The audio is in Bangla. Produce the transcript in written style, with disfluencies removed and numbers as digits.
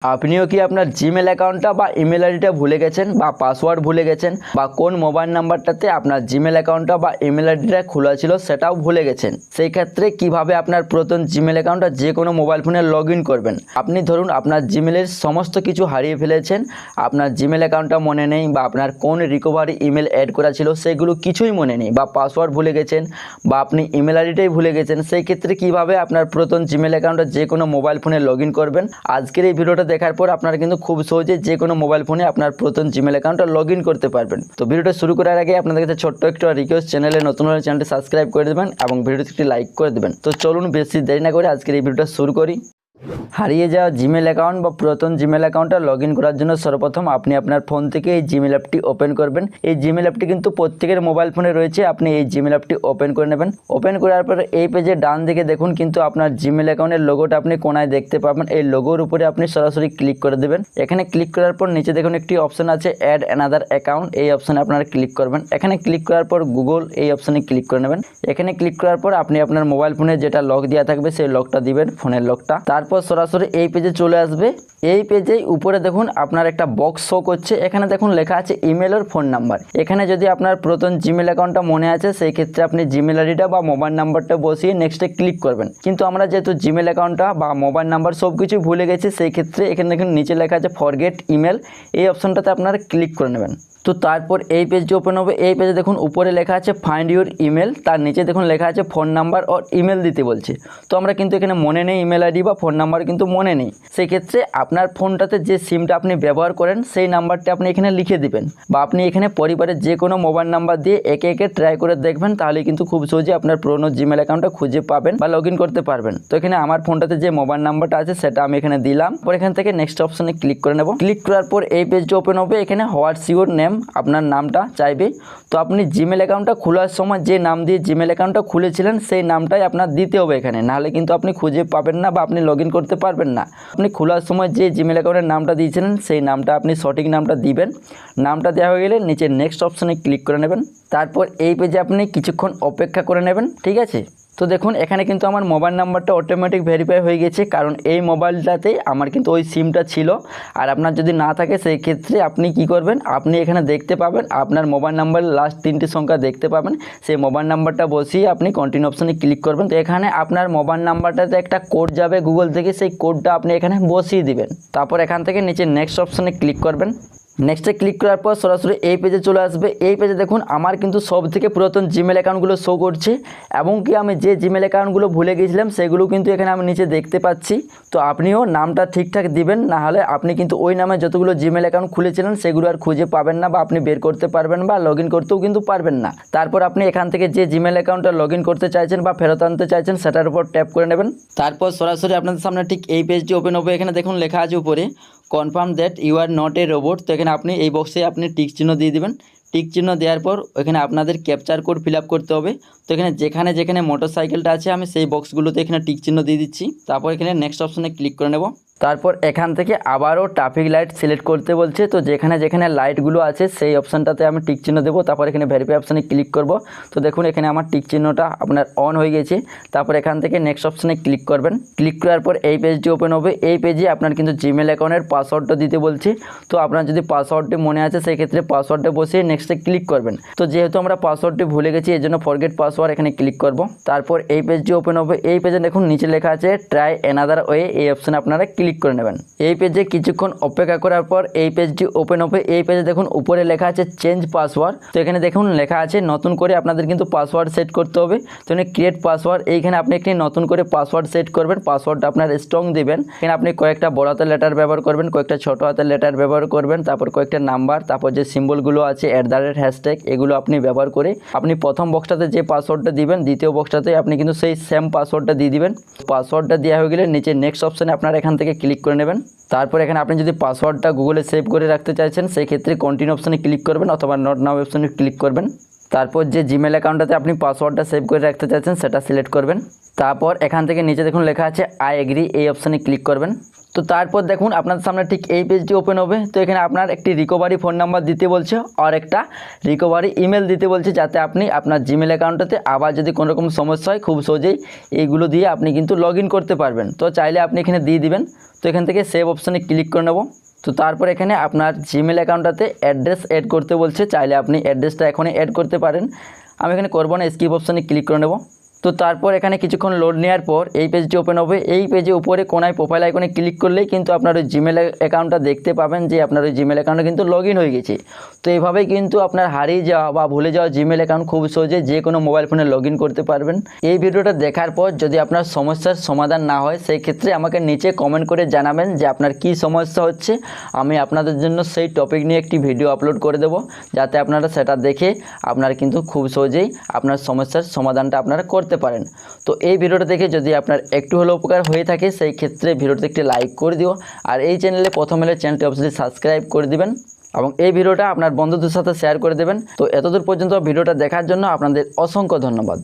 আপনিও কি আপনার জিমেল অ্যাকাউন্টটা বা ইমেল আইডিটা ভুলে গেছেন বা পাসওয়ার্ড ভুলে গেছেন বা কোন মোবাইল নাম্বারটাতে আপনার জিমেল অ্যাকাউন্টটা বা ইমেল আইডিটা খোলা ছিল সেটাও ভুলে গেছেন? সেই ক্ষেত্রে কিভাবে আপনার পুরাতন জিমেল অ্যাকাউন্টটা যে কোনো মোবাইল ফোনে লগ ইন করবেন? আপনি ধরুন আপনার জিমেলের সমস্ত কিছু হারিয়ে ফেলেছেন, আপনার জিমেল অ্যাকাউন্টটা মনে নেই বা আপনার কোন রিকভারি ইমেল অ্যাড করা ছিল সেগুলো কিছুই মনে নেই বা পাসওয়ার্ড ভুলে গেছেন বা আপনি ইমেল আইডিটাই ভুলে গেছেন। সেই ক্ষেত্রে কিভাবে আপনার পুরাতন জিমেল অ্যাকাউন্টটা যে কোনো মোবাইল ফোনে লগ ইন করবেন? আজকের এই ভিডিওটা দেখার পর আপনারা কিন্তু খুব সহজে যে কোনো মোবাইল ফোনে আপনার পুরাতন জিমেল অ্যাকাউন্টটা লগ ইন করতে পারবেন। তো ভিডিওটা শুরু করার আগে আপনাদের কাছে ছোট্ট একটা রিকোয়েস্ট, চ্যানেলে নতুন হলে চ্যানেলটি সাবস্ক্রাইব করে দেবেন এবং ভিডিওটি একটি লাইক করে দেবেন। তো চলুন বেশি দেরি না করে আজকের এই ভিডিওটা শুরু করি। হারিয়ে যাওয়া জিমেল অ্যাকাউন্ট বা পুরাতন জিমেল অ্যাকাউন্টটা লগ ইন করার জন্য সর্বপ্রথম আপনি আপনার ফোন থেকে এই জিমেল অ্যাপটি ওপেন করবেন। এই জিমেল অ্যাপটি কিন্তু প্রত্যেকের মোবাইল ফোনে রয়েছে। আপনি এই জিমেল অ্যাপটি ওপেন করে নেবেন। ওপেন করার পর এই পেজে ডান দিকে দেখুন কিন্তু আপনার জিমেল অ্যাকাউন্টের লোগোটা আপনি কোনায় দেখতে পাবেন। এই লোগোর উপরে আপনি সরাসরি ক্লিক করে দেবেন। এখানে ক্লিক করার পর নিচে দেখুন একটি অপশন আছে অ্যাড অ্যানাদার অ্যাকাউন্ট, এই অপশনে আপনারা ক্লিক করবেন। এখানে ক্লিক করার পর গুগল এই অপশনে ক্লিক করে নেবেন। এখানে ক্লিক করার পর আপনি আপনার মোবাইল ফোনে যেটা লক দেওয়া থাকবে সেই লকটা দিবেন, ফোনের লকটা। তারপর সরাসরি এই পেজে চলে আসবে। এই পেজে উপরে দেখুন আপনার একটা বক্স শো করছে, এখানে দেখুন লেখা আছে ইমেল আর ফোন নাম্বার। এখানে যদি আপনার পুরাতন জিমেল অ্যাকাউন্টটা মনে আছে সেই ক্ষেত্রে আপনি জিমেল আইডিটা বা মোবাইল নাম্বারটা বসিয়ে নেক্সটে ক্লিক করবেন। কিন্তু আমরা যেহেতু জিমেল অ্যাকাউন্টটা বা মোবাইল নাম্বার সব কিছু ভুলে গেছি সেই ক্ষেত্রে এখানে দেখুন নিচে লেখা আছে ফরগেট ইমেল, এই অপশনটাতে আপনারা ক্লিক করে নেবেন। তো তারপর এই পেজটি ওপেন হবে। এই পেজে দেখুন উপরে লেখা আছে ফাইন্ড ইউর ইমেল, তার নিচে দেখুন লেখা আছে ফোন নাম্বার ও ইমেল দিতে বলছে। তো আমরা কিন্তু এখানে মনে নেই ইমেল আইডি বা ফোন নাম্বার কিন্তু মনে নেই। সেই ক্ষেত্রে আপনার ফোনটাতে যে সিমটা আপনি ব্যবহার করেন সেই নাম্বারটা আপনি এখানে লিখে দিবেন বা আপনি এখানে পরিবারের যে কোনো মোবাইল নাম্বার দিয়ে একে একে ট্রাই করে দেখবেন, তাহলে কিন্তু খুব সহজে আপনার পুরনো জিমেল অ্যাকাউন্টটা খুঁজে পাবেন বা লগ ইন করতে পারবেন। তো এখানে আমার ফোনটাতে যে মোবাইল নাম্বারটা আছে সেটা আমি এখানে দিলাম। পর এখান থেকে নেক্সট অপশনে ক্লিক করে নেব। ক্লিক করার পর এই পেজটা ওপেন হবে। এখানে হোয়াটস ইউর নেম, আপনার নামটা চাইবে। তো আপনি জিমেল অ্যাকাউন্টটা খোলার সময় যে নাম দিয়ে জিমেল অ্যাকাউন্টটা খুলেছিলেন সেই নামটাই আপনার দিতে হবে এখানে, নাহলে কিন্তু আপনি খুঁজে পাবেন না বা আপনি লগ ইন করতে পারবেন না। আপনি খোলার সময় যে জিমেল অ্যাকাউন্টের নামটা দিয়েছিলেন সেই নামটা আপনি সঠিক নামটা দিবেন। নামটা দেওয়া হয়ে গেলে নিচে নেক্সট অপশনে ক্লিক করে নেবেন। তারপর এই পেজে আপনি কিছুক্ষণ অপেক্ষা করে নেবেন, ঠিক আছে? তো দেখুন এখানে কিন্তু আমার মোবাইল নাম্বারটা অটোমেটিক ভেরিফাই হয়ে গেছে, কারণ এই মোবাইলটাতেই আমার কিন্তু ওই সিমটা ছিল। আর আপনার যদি না থাকে সেই ক্ষেত্রে আপনি কি করবেন, আপনি এখানে দেখতে পাবেন আপনার মোবাইল নাম্বারের লাস্ট 3টি সংখ্যা দেখতে পাবেন। সেই মোবাইল নাম্বারটা বসিয়ে আপনি কন্টিনিউ অপশনে ক্লিক করবেন। তো এখানে আপনার মোবাইল নাম্বারটাতে একটা কোড যাবে গুগল থেকে, সেই কোডটা আপনি এখানে বসিয়ে দিবেন। তারপর এখান থেকে নিচে নেক্সট অপশনে ক্লিক করবেন। নেক্সটে ক্লিক করার পর সরাসরি এই পেজে চলে আসবে। এই পেজে দেখুন আমার কিন্তু সব থেকে পুরাতন জিমেল অ্যাকাউন্টগুলো শো করছে এবং কি আমি যে জিমেল অ্যাকাউন্টগুলো ভুলে গিয়েছিলাম সেগুলো কিন্তু এখানে আমি নিচে দেখতে পাচ্ছি। তো আপনিও নামটা ঠিকঠাক দিবেন, না হলে আপনি কিন্তু ওই নামে যতগুলো জিমেল অ্যাকাউন্ট খুলেছিলেন সেগুলো আর খুঁজে পাবেন না বা আপনি বের করতে পারবেন বা লগ ইন করতেও কিন্তু পারবেন না। তারপর আপনি এখান থেকে যে জিমেল অ্যাকাউন্টটা লগ ইন করতে চাইছেন বা ফেরত আনতে চাইছেন সেটার উপর ট্যাপ করে নেবেন। তারপর সরাসরি আপনাদের সামনে ঠিক এই পেজটি ওপেন হবে। এখানে দেখুন লেখা আছে উপরে confirm that you are not a robot. তো এখানে আপনি এই বক্সে আপনি টিক চিহ্ন দিয়ে দেবেন। টিক চিহ্ন দেওয়ার পর এখানে আপনাদের ক্যাপচার কোড ফিল আপ করতে হবে। তো এখানে যেখানে যেখানে মোটরসাইকেলটা আছে আমি সেই বক্সগুলোতে এখানে টিক চিহ্ন দিয়ে দিচ্ছি। তারপর এখানে নেক্সট অপশনে ক্লিক করে নেব। তারপর এখান থেকে আবারও ট্রাফিক লাইট সিলেক্ট করতে বলছে। তো যেখানে যেখানে লাইটগুলো আছে সেই অপশানটাতে আমি টিক চিহ্ন দেবো। তারপর এখানে ভেরিফাই অপশানে ক্লিক করব। তো দেখুন এখানে আমার টিক চিহ্নটা আপনার অন হয়ে গেছে। তারপর এখান থেকে নেক্সট অপশানে ক্লিক করবেন। ক্লিক করার পর এই পেজটি ওপেন হবে। এই পেজে আপনার কিন্তু জিমেল অ্যাকাউন্টের পাসওয়ার্ডটা দিতে বলছে। তো আপনার যদি পাসওয়ার্ডটি মনে আছে সেই ক্ষেত্রে পাসওয়ার্ডটা বসিয়ে নেক্সটে ক্লিক করবেন। তো যেহেতু আমরা পাসওয়ার্ডটি ভুলে গেছি এই জন্য ফরগেট পাসওয়ার্ড এখানে ক্লিক করব। তারপর এই পেজটি ওপেন হবে। এই পেজে দেখুন নিচে লেখা আছে ট্রাই অ্যানাদার ওয়ে, এই অপশানে আপনারা ক্লিক করে নেবেন। এই পেজে কিছুক্ষণ অপেক্ষা করার পর এই পেজটি ওপেন হবে। এই পেজে দেখুন উপরে লেখা আছে চেঞ্জ পাসওয়ার্ড। তো এখানে দেখুন লেখা আছে নতুন করে আপনাদের কিন্তু পাসওয়ার্ড সেট করতে হবে। তো এখানে ক্রিয়েট পাসওয়ার্ড, এইখানে আপনি একটি নতুন করে পাসওয়ার্ড সেট করবেন। পাসওয়ার্ডটা আপনার স্ট্রং দিবেন। এখানে আপনি কয়েকটা বড় হাতের লেটার ব্যবহার করবেন, কয়েকটা ছোট হাতের লেটার ব্যবহার করবেন, তারপর কয়েকটা নাম্বার, তারপর যে সিম্বলগুলো আছে @, এগুলো আপনি ব্যবহার করে আপনি প্রথম বক্সটাতে যে পাসওয়ার্ডটা দিবেন দ্বিতীয় বক্সটাতে আপনি কিন্তু সেই সেম পাসওয়ার্ডটা দিয়ে দিবেন। পাসওয়ার্ডটা দেওয়া হয়ে গেলে নিচে নেক্সট অপশানে আপনারা এখান থেকে ক্লিক করে নেবেন। তারপর এখানে আপনি যদি পাসওয়ার্ডটা গুগলে সেভ করে রাখতে চাইছেন সেই ক্ষেত্রে কন্টিনিউ অপশানে ক্লিক করবেন অথবা নট নাও অপশানে ক্লিক করবেন। তারপর যে জিমেল অ্যাকাউন্টটাতে আপনি পাসওয়ার্ডটা সেভ করে রাখতে চাইছেন সেটা সিলেক্ট করবেন। তারপর এখান থেকে নিচে দেখুন লেখা আছে আই এগ্রি, এই অপশানে ক্লিক করবেন। তো তারপর দেখুন আপনার সামনে ঠিক এই পেজটি ওপেন হবে। তো এখানে আপনার একটি রিকভারি ফোন নাম্বার দিতে বলছে আর একটা রিকভারি ইমেল দিতে বলছে, যাতে আপনি আপনার জিমেল অ্যাকাউন্টটাতে আবার যদি কোনো রকম সমস্যা হয় খুব সহজেই এইগুলো দিয়ে আপনি কিন্তু লগ ইন করতে পারবেন। তো চাইলে আপনি এখানে দিয়ে দিবেন। তো এখান থেকে সেভ অপশানে ক্লিক করে নেব। তো তারপর এখানে আপনার জিমেল অ্যাকাউন্টটাতে অ্যাড্রেস অ্যাড করতে বলছে, চাইলে আপনি অ্যাড্রেসটা এখনই অ্যাড করতে পারেন। আমি এখানে করবো না, স্কিপ অপশানে ক্লিক করে নেব। তো তারপর এখানে কিছুক্ষণ লোড নেওয়ার পর এই পেজটি ওপেন হবে। এই পেজে উপরে কোনায় প্রোফাইল আইকনে ক্লিক করলেই কিন্তু আপনার ওই জিমেল অ্যাকাউন্টটা দেখতে পাবেন যে আপনার ওই জিমেল অ্যাকাউন্টে কিন্তু লগ ইন হয়ে গেছে। তো এইভাবেই কিন্তু আপনার হারিয়ে যাওয়া বা ভুলে যাওয়া জিমেল অ্যাকাউন্ট খুব সহজে যে কোনো মোবাইল ফোনে লগ ইন করতে পারবেন। এই ভিডিওটা দেখার পর যদি আপনার সমস্যার সমাধান না হয় সেই ক্ষেত্রে আমাকে নিচে কমেন্ট করে জানাবেন যে আপনার কি সমস্যা হচ্ছে। আমি আপনাদের জন্য সেই টপিক নিয়ে একটি ভিডিও আপলোড করে দেব, যাতে আপনারা সেটা দেখে আপনারা কিন্তু খুব সহজেই আপনার সমস্যার সমাধানটা আপনারা করতে পারেন। তো এই ভিডিওটা দেখে যদি আপনার একটু হলেও উপকার হয়ে থাকে সেই ক্ষেত্রে ভিডিওতে একটি লাইক করে দিও, আর এই চ্যানেলে প্রথম এলে চ্যানেলটি অবশ্যই সাবস্ক্রাইব করে দিবেন এবং এই ভিডিওটা আপনার বন্ধুদের সাথে শেয়ার করে দেবেন। তো এতদূর পর্যন্ত ভিডিওটা দেখার জন্য আপনাদের অসংখ্য ধন্যবাদ।